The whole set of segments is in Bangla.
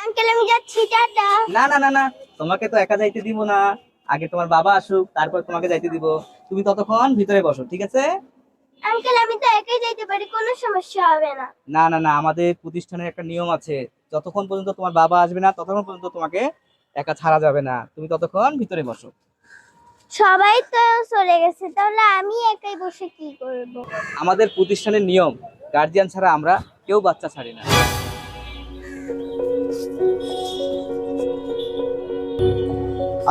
আঙ্কেল আমি যাচ্ছি, টাটা। না না না না, তোমাকে তো একা যাইতে দিব না। আগে তোমার বাবা আসুক, তারপর তোমাকে যাইতে দিব। তুমি ততক্ষণ ভিতরে বসো, ঠিক আছে? আঙ্কেল আমি তো একাই যাইতে পারি, কোনো সমস্যা হবে না। না না না, আমাদের প্রতিষ্ঠানের একটা নিয়ম আছে। যতক্ষণ পর্যন্ত তোমার বাবা আসবে না, ততক্ষণ পর্যন্ত তোমাকে একা ছাড়া যাবে না। তুমি ততক্ষণ ভিতরে বসো। সবাই তো চলে গেছে, তাহলে আমি একাই বসে কি করব? আমাদের প্রতিষ্ঠানের নিয়ম, গার্জিয়ান ছাড়া আমরা কেউ বাচ্চা ছাড়ি না।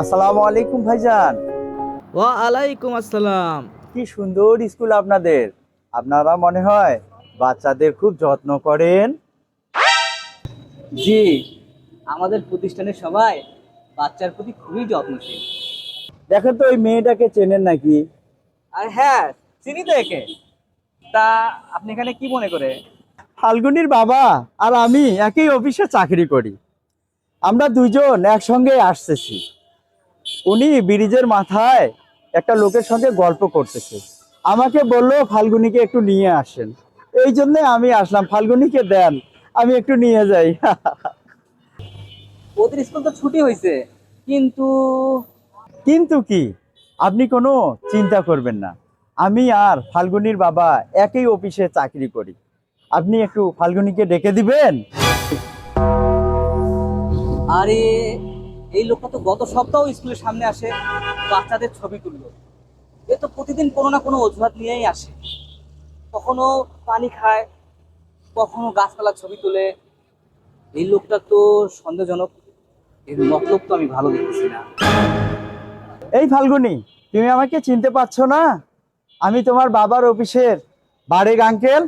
আসসালামু আলাইকুম ভাইজান। ওয়া আলাইকুম আসসালাম। কি সুন্দর স্কুল আপনাদের। আপনারা মনে হয় বাচ্চাদের খুব যত্ন করেন। জি, আমাদের প্রতিষ্ঠানের সবাই বাচ্চার প্রতি খুবই যত্নশীল। দেখেন তো ওই মেয়েটাকে চেনেন নাকি? আর হ্যাঁ, চিনি তো একে। তা আপনি এখানে কি মনে করে? ফাল্গুনির বাবা আর আমি একই অফিসে চাকরি করি। আমরা দুজন একসঙ্গে আসতেছি। উনি ব্রিজের মাথায় একটা লোকের সঙ্গে গল্প করতেছে। আমাকে বললো ফাল্গুনিকে একটু নিয়ে আসেন। এই জন্য আমি আসলাম, ফাল্গুনিকে দেন, আমি একটু নিয়ে যাই। ওদের স্কুল তো ছুটি হয়েছে, কিন্তু কিন্তু কি, আপনি কোনো চিন্তা করবেন না। আমি আর ফাল্গুনির বাবা একই অফিসে চাকরি করি। আপনি একটু ফাল্গুনিকে ডেকে দিবেন। আরে এই লোকটা তো গত সপ্তাহ স্কুলের সামনে আসে, বাচ্চাদের ছবি তুললো। এ তো প্রতিদিন কোনো না কোনো অজুহাত নিয়েই আসে। কখনো পানি খায়, কখনো গাছপালার ছবি তোলে। এই লোকটা তো সন্দেহজনক। এর মতলব তো আমি ভালো দেখতেছি না। এই ফাল্গুনি, তুমি আমাকে চিনতে পারছো না? আমি তোমার বাবার অফিসের বারেক আঙ্কেল।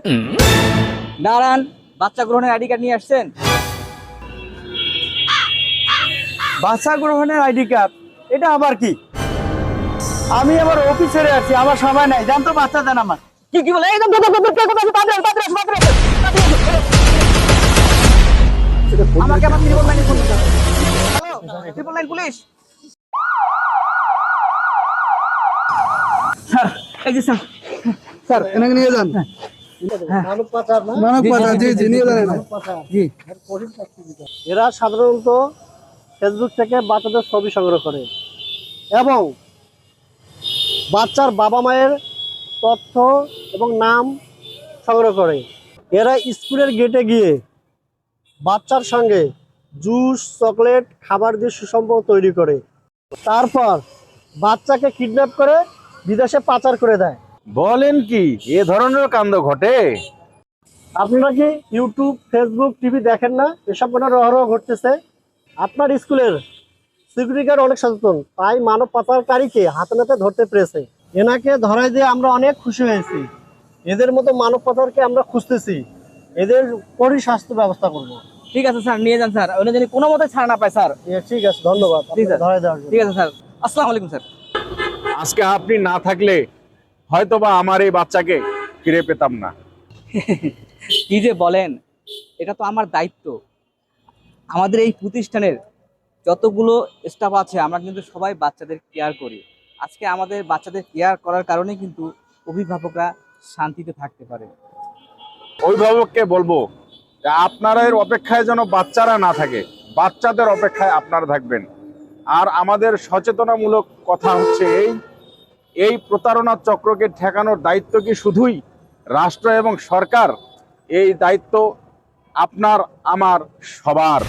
দাঁড়ান, বাচ্চা গ্রহণের আইডি কার্ড নিয়ে আসছেন? বাচ্চা গ্রহণের আইডি কার্ড? এটা আবার কি? আমি আমার অফিসে আছি, আমার সময় নাই, জানতো বাচ্চা দেন আমার। কি কি বলে? একদম আমাকে আবার ট্রিপল লাইনে ফোন দিতে হবে। Hello, triple line police. Sir, এই যে স্যার। স্যার এনাকে নিয়ে যান। মানব পাচার, জি জি নিয়ে যান। জি। এরা সাধারণত ফেসবুক থেকে বাচ্চাদের ছবি সংগ্রহ করে এবং বাচ্চার বাবা মায়ের তথ্য এবং নাম সংগ্রহ করে। এরা স্কুলের গেটে গিয়ে বাচ্চার সঙ্গে জুস, চকলেট, খাবার দিয়ে সুসম্পর্ক তৈরি করে। তারপর বাচ্চাকে কিডন্যাপ করে বিদেশে পাচার করে দেয়। বলেন কি, এ ধরনের কাণ্ড ঘটে? আপনারা কি ইউটিউব, ফেসবুক, টিভি দেখেন না? এসব ঘটনা রহরহ ঘটতেছে। আপনার স্কুলের সিকিউরিটি গার্ড অনেক সচেতন, তাই মানব পাচারকারীকে হাতে নাতে ধরতে পেরেছে। এনাকে ধরাই দিয়ে আমরা অনেক খুশি হয়েছি। এদের মতো মানব পাচারকে আমরা খুঁজতেছি, এদের কড়ি শাস্তি ব্যবস্থা করব। ঠিক আছে স্যার, নিয়ে যান স্যার। ওই যদি কোনো মতে ছাড় না পায় স্যার। ঠিক আছে, ধন্যবাদ জি স্যার। ধরাই দেওয়ার জন্য। ঠিক আছে স্যার, আসসালামু আলাইকুম স্যার। আজকে আপনি না থাকলে হয়তোবা আমার এই বাচ্চাকে ফিরে পেতাম না। কি যে বলেন, এটা তো আমার দায়িত্ব। আমাদের এই প্রতিষ্ঠানের যতগুলো স্টাফ আছে, আমরা কিন্তু সবাই বাচ্চাদের কেয়ার করি। আজকে আমাদের বাচ্চাদের কেয়ার করার কারণে কিন্তু অভিভাবকরা শান্তিতে থাকতে পারে। অভিভাবককে বলবো যে আপনারা এর অপেক্ষায় যেন বাচ্চারা না থাকে, বাচ্চাদের অপেক্ষায় আপনারা থাকবেন। আর আমাদের সচেতনামূলক কথা হচ্ছে এই প্রতারণার চক্রকে ঠেকানোর দায়িত্ব কি শুধুই রাষ্ট্র এবং সরকার? এই দায়িত্ব আপনার, আমার, সবার।